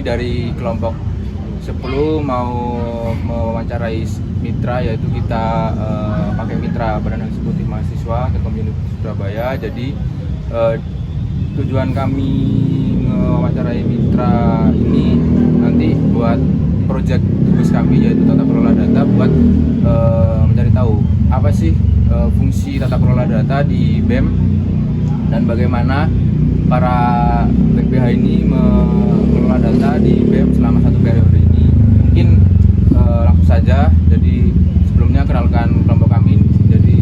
dari kelompok 10 mau mewawancarai mitra, yaitu kita pakai mitra Badan Eksekutif Mahasiswa ke Universitas Surabaya. Jadi tujuan kami mewawancarai mitra ini nanti buat proyek tugas kami, yaitu tata kelola data, buat mencari tahu apa sih fungsi tata kelola data di BEM dan bagaimana para BPH ini mengelola data di BEM selama satu periode ini. Mungkin langsung saja. Jadi sebelumnya kenalkan kelompok kami. Jadi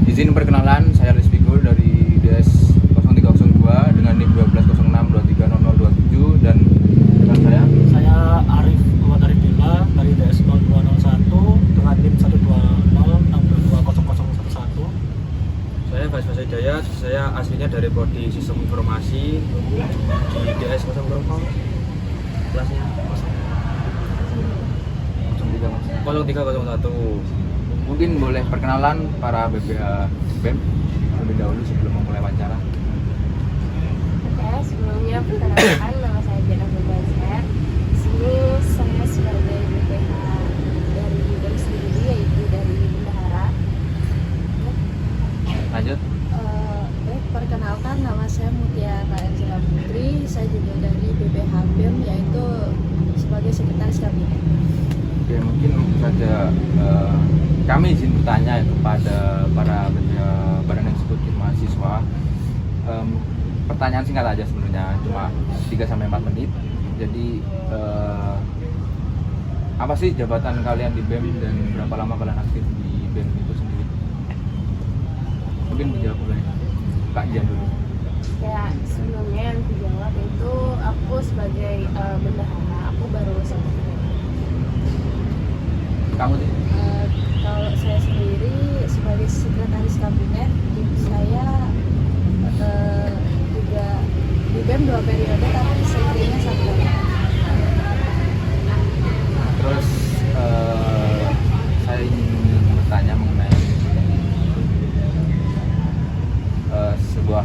izin perkenalan, saya Rizvigo dari DS 0302 dengan NIM 1206230027 dan rekan saya Arif Muhammad Arif Bila dari DS 0201 dengan NIM 120620011. Saya Basma Hidayat, saya aslinya dari Prodi Sistem Informasi di DS 0 kelasnya 0301. mungkin boleh perkenalan para BPH BEM lebih dahulu sebelum memulai wawancara. Oke, sebelumnya perkenalkan, nama saya Jana Fulbazer. Di sini saya sebagai BPH dari BEM sendiri, yaitu dari Bendahara. Lanjut. Baik, perkenalkan, nama saya Mutiara Angela Putri. Saya juga dari BPH BEM, yaitu sebagai sekretaris kabinet. Oke, mungkin langsung saja kami izin bertanya kepada para Badan Eksekutif Mahasiswa. Pertanyaan singkat aja sebenarnya, cuma 3-4 menit. Jadi apa sih jabatan kalian di BEM dan berapa lama kalian aktif di BEM itu sendiri? Mungkin dijawab oleh Kak Jian dulu. Ya, sebelumnya yang dijawab itu aku sebagai bendahara, aku baru satu. Kamu sih? Kalau saya sendiri sebagai sekretaris kabinet, saya juga di BEM 2 periode, tapi sekalinya 1 periode. Terus saya ingin bertanya mengenai sebuah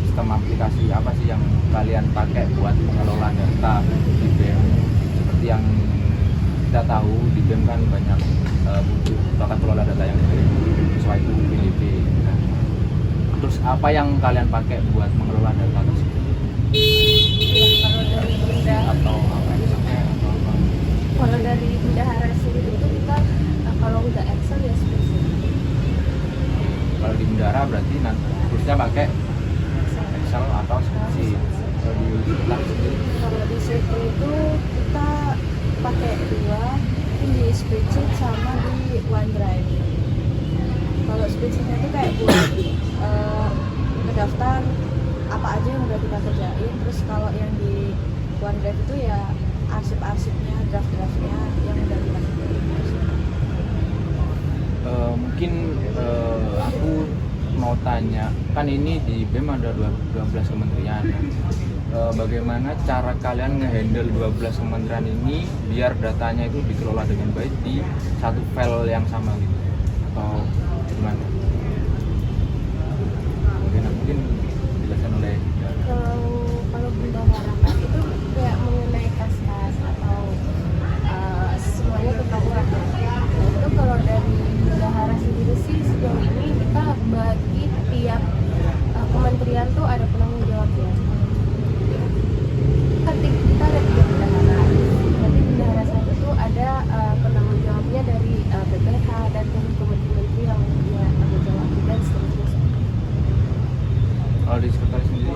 sistem aplikasi apa sih yang kalian pakai buat mengelola data di BEM. Seperti yang kita tahu, di BEM kan banyak butuh tata kelola data yang sesuai itu PDB. Terus apa yang kalian pakai buat mengelola data tersebut? Ya, kalau dari bendahara sendiri itu kita kalau udah Excel ya spesifik. Kalau di bendahara berarti nanti terusnya pakai Excel atau spreadsheet. Kalau di sekolah sendiri, Kalau di situ itu kita pakai 2, di spreadsheet sama di OneDrive. Kalau spreadsheetnya itu kayak buat ngedaftar apa aja yang udah kita kerjain. Terus kalau yang di OneDrive itu ya arsip-arsipnya, draft-draftnya yang udah kita kerjain. mungkin aku mau tanya, kan ini di BEM ada 12 kementerian. Bagaimana cara kalian ngehandle 12 kementerian ini biar datanya itu dikelola dengan baik di satu file yang sama gitu, atau gimana? Mungkin dijelaskan oleh Kalau bendahara kan itu kayak mengenai kas-kas atau semuanya tentang rakyat. Nah, itu kalau dari bendahara sendiri sih sejauh ini kita bagi tiap kementerian tuh ada penanggung jawabnya. Kita ada 3 bendahara. Jadi bendahara satu tuh ada penanggung jawabnya dari BPH dan dari kementerian yang punya tanggung jawab dan seterusnya. kalau di sekretaris sendiri?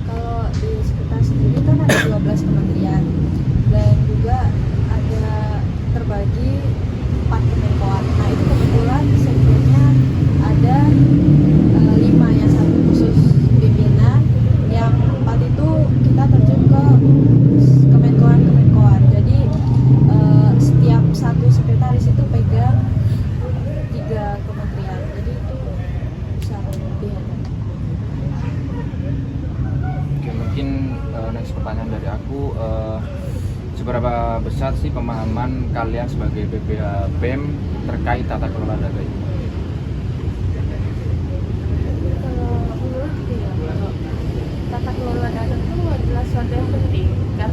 Kalau di sekretaris sendiri kan ada 12 kementerian dan juga ada terbagi 4 kemenkoan. Nah itu kebetulan sektornya ada 5, yang 1 khusus pimpinan, yang 4 itu kita terjun ke kemenkoan. Jadi setiap satu sekretaris itu pegang 3 kementerian. Jadi itu bisa lebih enak. Oke, mungkin next pertanyaan dari aku, seberapa besar sih pemahaman kalian sebagai BPH BEM terkait tata kelola data ini? Kalau menurutku ya, kalau tata kelola data itu adalah sesuatu yang penting karena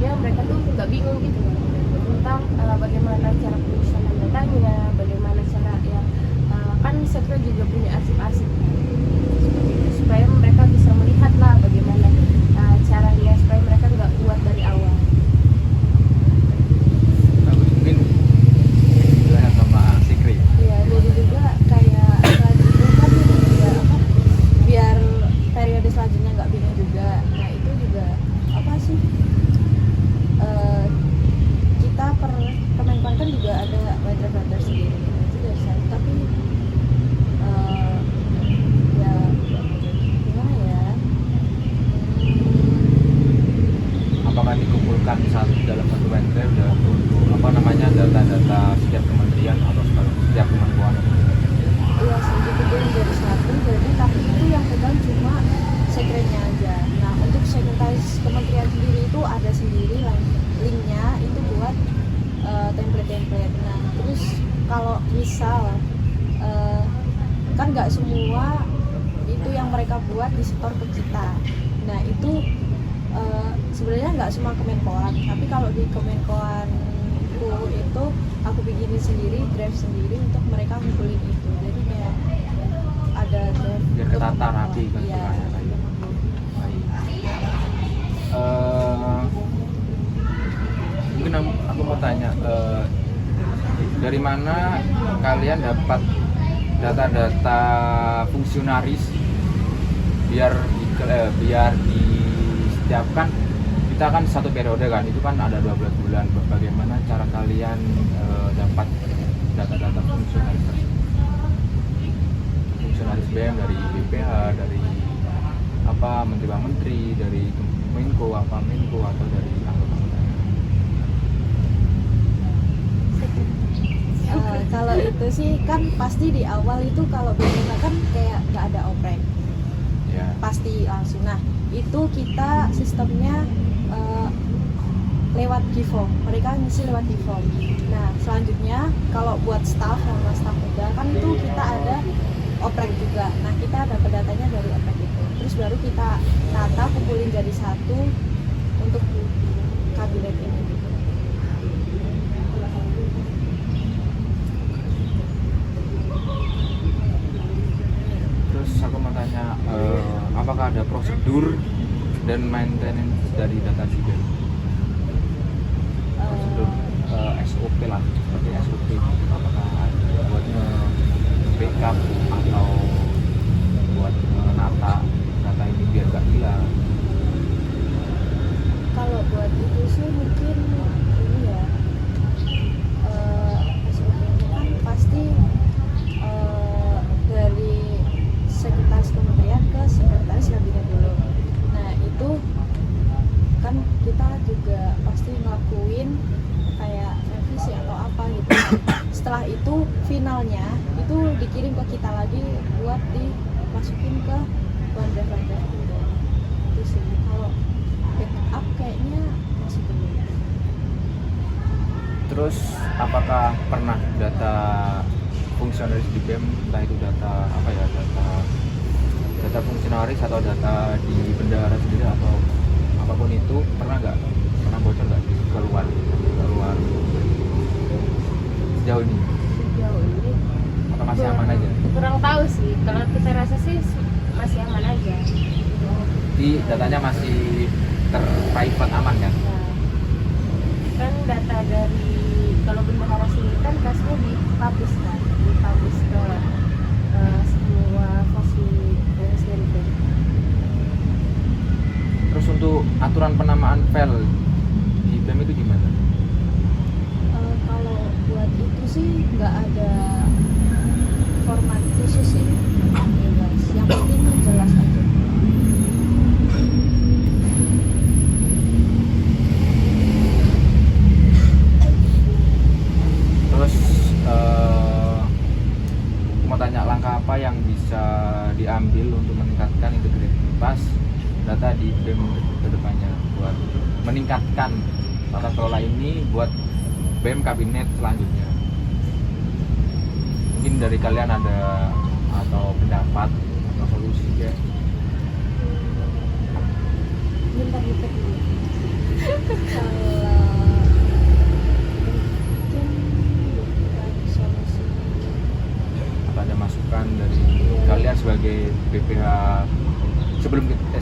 jadinya mereka tuh nggak bingung gitu tentang bagaimana cara penyusunan datanya, bagaimana cara yang kan Sekre juga punya arsip-arsip kan. Seperti itu, supaya mereka bisa melihat lah bagaimana caranya supaya mereka nggak buat dari awal. Bagus, mungkin silahkan sama Sikri. Iya, jadi juga kayak selain itu kan juga apa biar periode selanjutnya nggak bingung juga. Nah itu juga apa sih kita per Kemenpan kan juga ada writer sendiri. Nah, itu dari satu tapi ya gimana ya? Apakah dikumpulkan dalam satu pendrive dalam untuk apa namanya data-data setiap kementerian atau setiap kementerian? Iya sih, dikumpulin jadi satu, jadi tapi itu yang pegang cuma sekrenya aja. Nah untuk sekretaris kementerian sendiri itu ada sendiri linknya itu buat template-template. Nah terus kalau misal kan nggak semua itu yang mereka buat disetor ke kita. Nah itu sebenarnya nggak semua Kemenkoan, tapi kalau di Kemenkoanku itu aku bikinin sendiri drive sendiri untuk mereka ngumpulin itu. Jadi kayak ada drive Biar untuk ketata Kemenkoan. rapi kan Iya. semuanya. Baik. Mungkin aku mau tanya, dari mana kalian dapat data-data fungsionaris biar disetiapkan? Kita kan satu periode kan, itu kan ada 12 bulan. Bagaimana cara kalian dapat data-data fungsionaris tersebut? Fungsionaris BEM dari BPH, dari apa menteri, dari Menko, apa Menko atau dari anggota. Kalau itu sih kan pasti di awal itu kalau BMK kan kayak nggak ada oprek, Ya. pasti langsung. Nah itu kita sistemnya lewat Givom, mereka ngisi lewat Givom. Nah selanjutnya kalau buat staff muda kan itu kita ada oprek juga. Nah kita dapat datanya dari oprek itu, terus baru kita tata kumpulin jadi satu untuk kabinet ini gitu. Terus aku mau tanya, apakah ada prosedur dan maintenance dari data sibel? Prosedur SOP lah, seperti SOP. Apakah ada buat backup atau buat menata data ini biar gak hilang? Kalau buat itu sih mungkin ini ya SOP-nya kan pasti dari sekretaris kementerian ke sekretaris kabinet dulu. Nah itu kan kita juga pasti ngelakuin kayak revisi atau apa gitu. Setelah itu finalnya itu dikirim ke kita lagi buat dimasukin ke OneDrive gitu. Itu sih kalau backup kayaknya masih belum. Terus apakah pernah data fungsionaris di BEM, entah itu data apa ya, data fungsionaris atau data di bendahara sendiri atau apapun itu, pernah bocor nggak keluar sejauh ini? Sejauh ini Atau masih aman aja? kurang tahu sih, kalau kita rasa sih masih aman aja. Di datanya masih private aman kan? Nah, kan data dari kalau bendahara sendiri kan kasnya dipublish ke semua fasilitas dari BEM. Terus untuk aturan penamaan file di BEM itu gimana? Kalau buat itu sih nggak ada format khusus sih, bebas. Yang penting jelas aja. Terus mau tanya, langkah apa yang bisa diambil untuk meningkatkan integritas data di BEM ke depannya buat meningkatkan tata kelola ini buat BEM kabinet selanjutnya? Mungkin dari kalian ada atau pendapat atau solusi ya? Bentar dulu.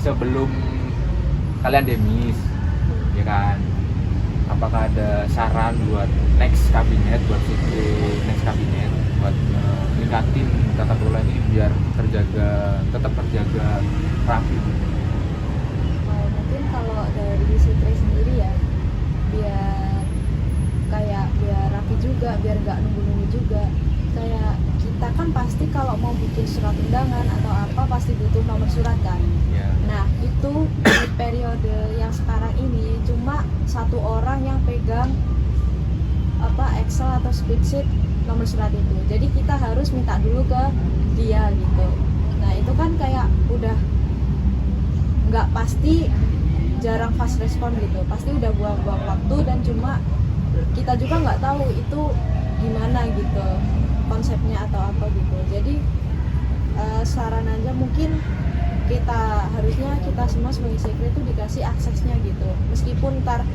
sebelum kalian demis, ya kan? Apakah ada saran buat next kabinet, buat next kabinet, buat meningkatin tata kelola ini biar tetap terjaga rapi? Mungkin kalau dari Sikri sendiri ya, biar rapi juga, biar nggak nunggu-nunggu juga. Kayak kita kan pasti kalau mau bikin surat undangan atau apa pasti butuh nomor surat kan. Ya. Nah itu di periode yang sekarang ini cuma satu orang yang pegang Excel atau spreadsheet nomor surat itu. Jadi kita harus minta dulu ke dia gitu. Nah itu kan kayak udah nggak pasti, jarang fast respon gitu. Pasti udah buang-buang waktu dan cuma kita juga nggak tahu itu gimana gitu konsepnya atau apa gitu. Jadi saran aja mungkin harusnya kita semua sebagai sekret itu dikasih aksesnya gitu. Meskipun ntar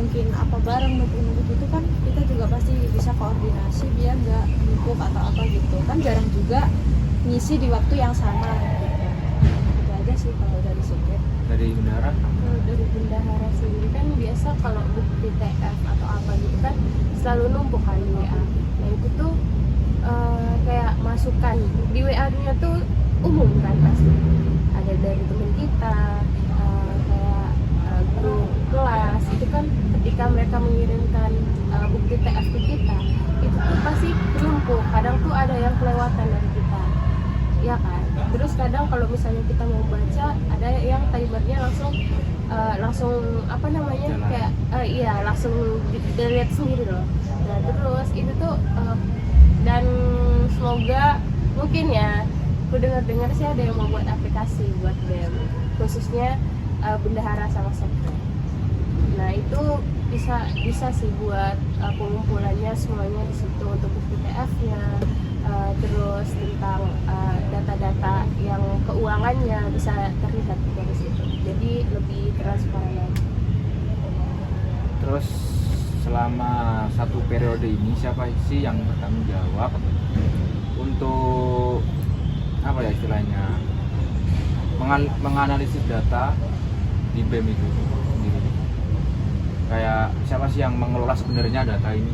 mungkin bareng nunggu gitu kan kita juga pasti bisa koordinasi biar nggak numpuk atau apa gitu. Kan jarang juga ngisi di waktu yang sama gitu. Itu aja sih kalau dari sekret. Dari bendahara? Dari bendahara sendiri kan biasa kalau bukti TF atau apa gitu kan selalu numpuk kan di WA. Nah itu tuh kayak masukan di WA-nya tuh umum kan pasti. Ada dari teman kita, kayak guru kelas itu kan ketika mereka mengirimkan bukti TF ke kita itu tuh pasti numpuk. Kadang tuh ada yang kelewatan dari kita, ya kan. Terus kadang kalau misalnya kita mau baca ada yang timernya langsung kayak langsung dilihat sendiri loh. Nah terus itu tuh dan semoga mungkin ya aku dengar sih ada yang mau buat aplikasi buat BEM khususnya bendahara sama sekret. Nah itu bisa sih buat pengumpulannya semuanya di situ untuk bukti TF-nya, terus tentang data-data yang keuangannya bisa terlihat dari situ. Jadi lebih transparan. Terus selama satu periode ini siapa sih yang bertanggung jawab untuk istilahnya menganalisis data di BEM itu sendiri? Kayak siapa sih yang mengelola sebenarnya data ini?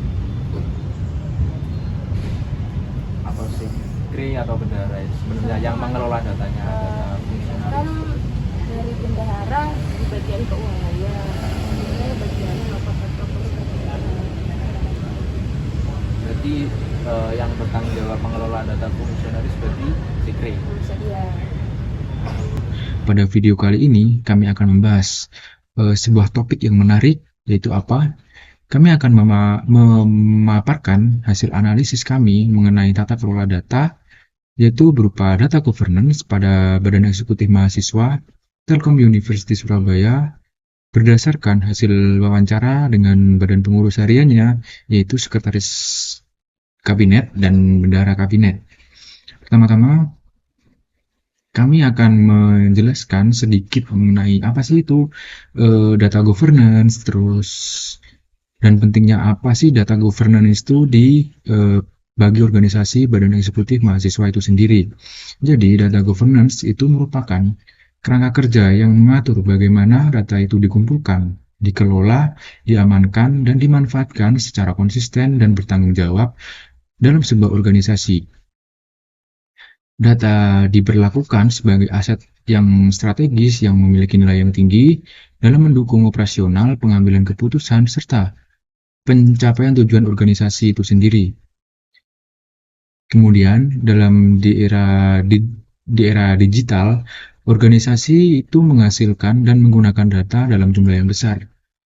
Apa sih Kri atau bendahara sebenarnya yang mengelola datanya? Data fungsional Kan dari bendahara di bagian keuangannya, ini bagian lapor-lapor seperti itu. Berarti yang bertanggung jawab mengelola data fungsionalis berarti si Kri. Iya. Pada video kali ini kami akan membahas sebuah topik yang menarik, yaitu apa? Kami akan memaparkan hasil analisis kami mengenai tata kelola data, yaitu berupa data governance pada Badan Eksekutif Mahasiswa Telkom University Surabaya berdasarkan hasil wawancara dengan badan pengurus hariannya, yaitu Sekretaris Kabinet dan Bendahara Kabinet. Pertama-tama, kami akan menjelaskan sedikit mengenai apa sih itu data governance, terus dan pentingnya apa sih data governance itu bagi organisasi Badan Eksekutif Mahasiswa itu sendiri. Jadi data governance itu merupakan kerangka kerja yang mengatur bagaimana data itu dikumpulkan, dikelola, diamankan, dan dimanfaatkan secara konsisten dan bertanggung jawab dalam sebuah organisasi. Data diberlakukan sebagai aset yang strategis yang memiliki nilai yang tinggi dalam mendukung operasional, pengambilan keputusan, serta pencapaian tujuan organisasi itu sendiri. Kemudian, di era digital, organisasi itu menghasilkan dan menggunakan data dalam jumlah yang besar,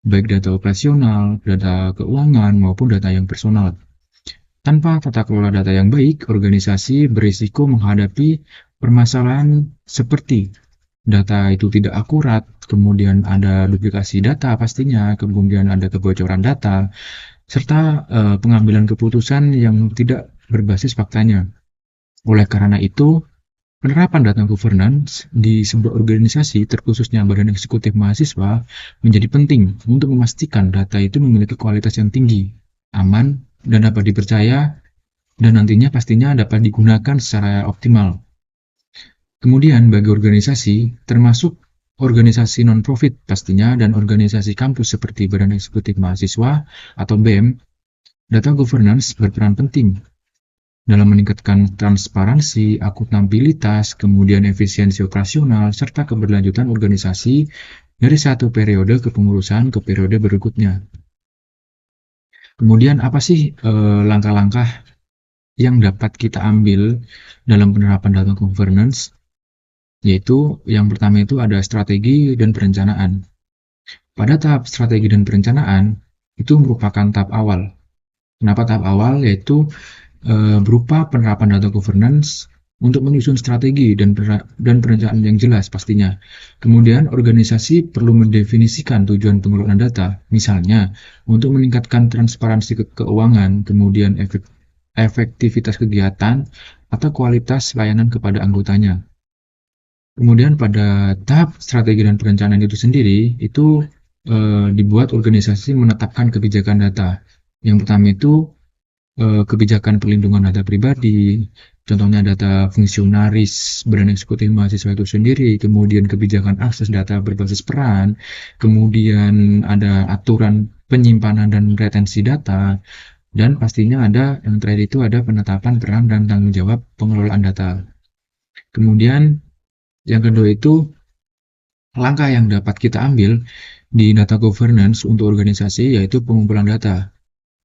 baik data operasional, data keuangan, maupun data yang personal. Tanpa tata kelola data yang baik, organisasi berisiko menghadapi permasalahan seperti data itu tidak akurat, kemudian ada duplikasi data pastinya, kemudian ada kebocoran data, serta pengambilan keputusan yang tidak berbasis faktanya. Oleh karena itu, penerapan data governance di sebuah organisasi, terkhususnya Badan Eksekutif Mahasiswa, menjadi penting untuk memastikan data itu memiliki kualitas yang tinggi, aman, dan dapat dipercaya, dan nantinya pastinya dapat digunakan secara optimal. Kemudian bagi organisasi, termasuk organisasi non-profit pastinya dan organisasi kampus seperti Badan Eksekutif Mahasiswa atau BEM, data governance berperan penting dalam meningkatkan transparansi, akuntabilitas, kemudian efisiensi operasional, serta keberlanjutan organisasi dari satu periode kepengurusan ke periode berikutnya. Kemudian apa sih langkah-langkah yang dapat kita ambil dalam penerapan data governance? Yaitu yang pertama itu ada strategi dan perencanaan. Pada tahap strategi dan perencanaan, itu merupakan tahap awal. Kenapa tahap awal? Yaitu berupa penerapan data governance untuk menyusun strategi dan perencanaan yang jelas pastinya. Kemudian organisasi perlu mendefinisikan tujuan pengelolaan data, misalnya untuk meningkatkan transparansi keuangan, kemudian efektivitas kegiatan, atau kualitas layanan kepada anggotanya. Kemudian pada tahap strategi dan perencanaan itu sendiri, itu dibuat organisasi menetapkan kebijakan data. Yang pertama itu kebijakan perlindungan data pribadi, contohnya data fungsionaris Badan Eksekutif Mahasiswa itu sendiri, kemudian kebijakan akses data berbasis peran, kemudian ada aturan penyimpanan dan retensi data, dan pastinya ada yang terakhir itu ada penetapan peran dan tanggung jawab pengelolaan data. Kemudian yang kedua itu langkah yang dapat kita ambil di data governance untuk organisasi yaitu pengumpulan data.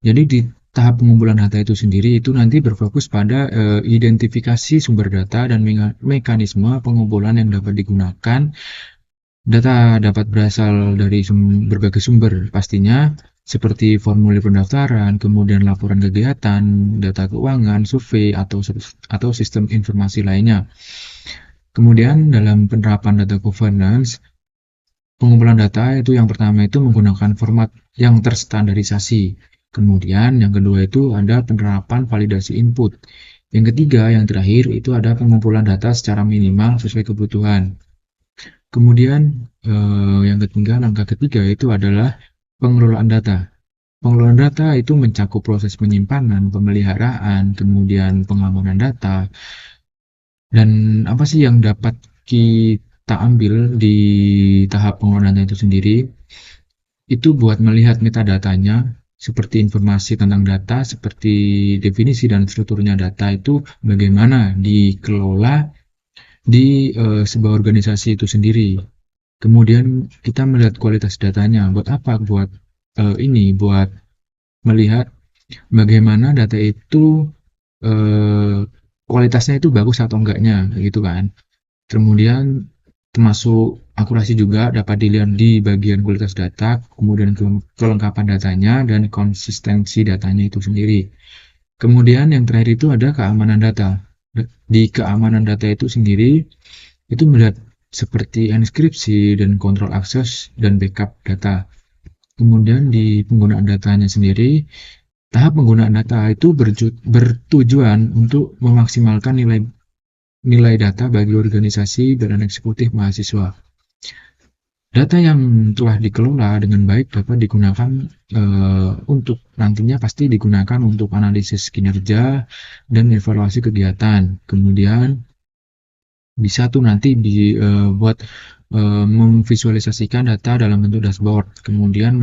Jadi di tahap pengumpulan data itu sendiri itu nanti berfokus pada identifikasi sumber data dan mekanisme pengumpulan yang dapat digunakan. Data dapat berasal dari berbagai sumber pastinya seperti formulir pendaftaran, kemudian laporan kegiatan, data keuangan, survei, atau sistem informasi lainnya. Kemudian dalam penerapan data governance, pengumpulan data itu yang pertama itu menggunakan format yang terstandarisasi. Kemudian yang kedua itu ada penerapan validasi input. Yang ketiga, yang terakhir itu ada pengumpulan data secara minimal sesuai kebutuhan. Kemudian langkah ketiga itu adalah pengelolaan data. Pengelolaan data itu mencakup proses penyimpanan, pemeliharaan, kemudian pengamanan data. Dan apa sih yang dapat kita ambil di tahap pengelolaan data itu sendiri? Itu buat melihat metadatanya, seperti informasi tentang data, seperti definisi dan strukturnya data itu bagaimana dikelola di sebuah organisasi itu sendiri. Kemudian kita melihat kualitas datanya. Buat apa? Buat buat melihat bagaimana data itu kualitasnya itu bagus atau enggaknya, gitu kan. Kemudian termasuk akurasi juga dapat dilihat di bagian kualitas data, kemudian kelengkapan datanya, dan konsistensi datanya itu sendiri. Kemudian yang terakhir itu ada keamanan data. Di keamanan data itu sendiri, itu melihat seperti enkripsi dan kontrol akses dan backup data. Kemudian di penggunaan datanya sendiri, tahap penggunaan data itu bertujuan untuk memaksimalkan nilai data bagi organisasi Badan Eksekutif Mahasiswa. Data yang telah dikelola dengan baik dapat digunakan untuk nantinya pasti digunakan untuk analisis kinerja dan evaluasi kegiatan. Kemudian bisa tuh nanti dibuat memvisualisasikan data dalam bentuk dashboard. Kemudian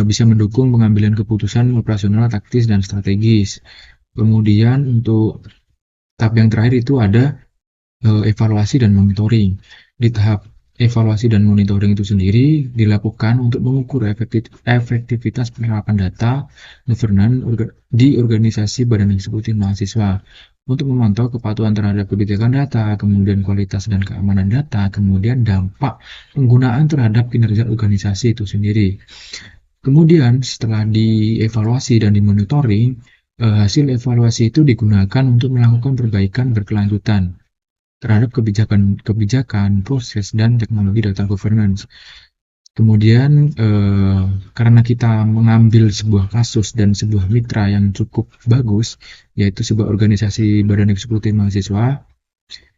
bisa mendukung pengambilan keputusan operasional, taktis, dan strategis. Kemudian untuk tahap yang terakhir itu ada evaluasi dan monitoring. Di tahap evaluasi dan monitoring itu sendiri dilakukan untuk mengukur efektivitas penerapan data governance di organisasi Badan Eksekutif Mahasiswa untuk memantau kepatuhan terhadap kebijakan data, kemudian kualitas dan keamanan data, kemudian dampak penggunaan terhadap kinerja organisasi itu sendiri. Kemudian setelah dievaluasi dan dimonitoring, hasil evaluasi itu digunakan untuk melakukan perbaikan berkelanjutan terhadap kebijakan, proses, dan teknologi data governance. Kemudian karena kita mengambil sebuah kasus dan sebuah mitra yang cukup bagus, yaitu sebuah organisasi Badan Eksekutif Mahasiswa,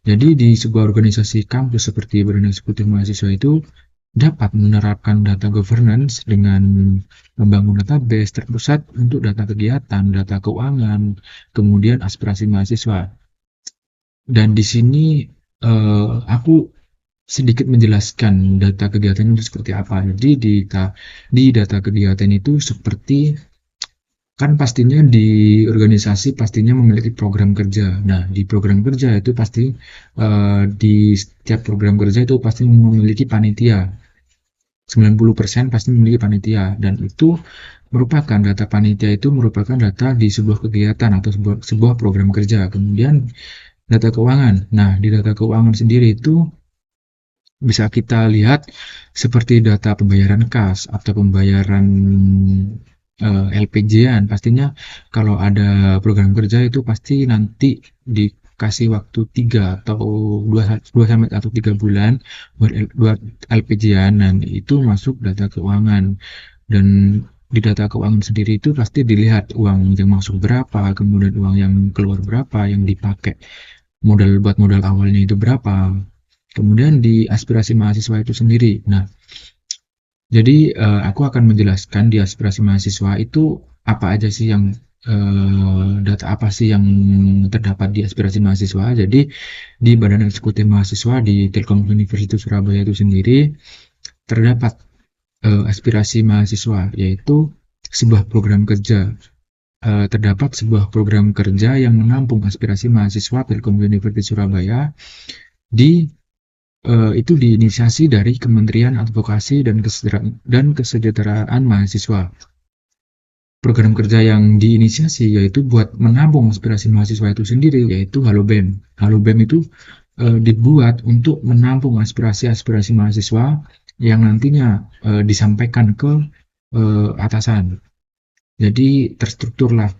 jadi di sebuah organisasi kampus seperti Badan Eksekutif Mahasiswa itu dapat menerapkan data governance dengan membangun database terpusat untuk data kegiatan, data keuangan, kemudian aspirasi mahasiswa. Dan di sini aku sedikit menjelaskan data kegiatan itu seperti apa. Jadi di data kegiatan itu seperti, kan pastinya di organisasi pastinya memiliki program kerja. Nah, di program kerja itu pasti di setiap program kerja itu pasti memiliki panitia. 90% pasti memiliki panitia, dan itu merupakan data panitia, itu merupakan data di sebuah kegiatan atau sebuah program kerja. Kemudian data keuangan. Nah, di data keuangan sendiri itu bisa kita lihat seperti data pembayaran kas atau pembayaran LPG-an. Pastinya kalau ada program kerja itu pasti nanti dikasih waktu 3 atau 2 sampai atau 3 bulan buat LPG-an, dan itu masuk data keuangan. Dan di data keuangan sendiri itu pasti dilihat uang yang masuk berapa, kemudian uang yang keluar berapa, yang dipakai buat modal awalnya itu berapa. Kemudian di aspirasi mahasiswa itu sendiri. Nah, jadi aku akan menjelaskan di aspirasi mahasiswa itu apa aja sih yang data apa sih yang terdapat di aspirasi mahasiswa. Jadi di Badan Eksekutif Mahasiswa di Telkom Universitas Surabaya itu sendiri terdapat aspirasi mahasiswa, yaitu sebuah program kerja. Terdapat sebuah program kerja yang menampung aspirasi mahasiswa Telkom Universitas Surabaya itu diinisiasi dari Kementerian Advokasi dan Kesejahteraan Mahasiswa. Program kerja yang diinisiasi yaitu buat menampung aspirasi mahasiswa itu sendiri, yaitu Halo BEM. Halo BEM itu dibuat untuk menampung aspirasi-aspirasi mahasiswa yang nantinya disampaikan ke atasan. Jadi terstrukturlah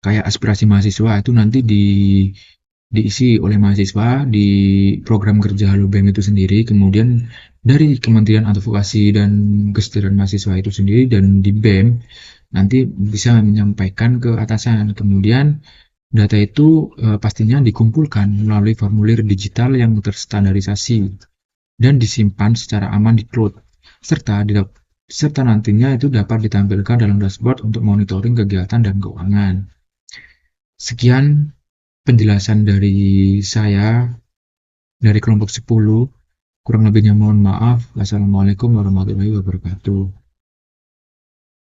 kayak aspirasi mahasiswa itu nanti diisi oleh mahasiswa di program kerja Halo BEM itu sendiri, kemudian dari Kementerian Advokasi dan Kesejahteraan Mahasiswa itu sendiri, dan di BEM nanti bisa menyampaikan ke atasan. Kemudian data itu pastinya dikumpulkan melalui formulir digital yang terstandarisasi dan disimpan secara aman di cloud, serta nantinya itu dapat ditampilkan dalam dashboard untuk monitoring kegiatan dan keuangan. Sekian penjelasan dari saya dari kelompok 10. Kurang lebihnya mohon maaf. Wassalamualaikum warahmatullahi wabarakatuh.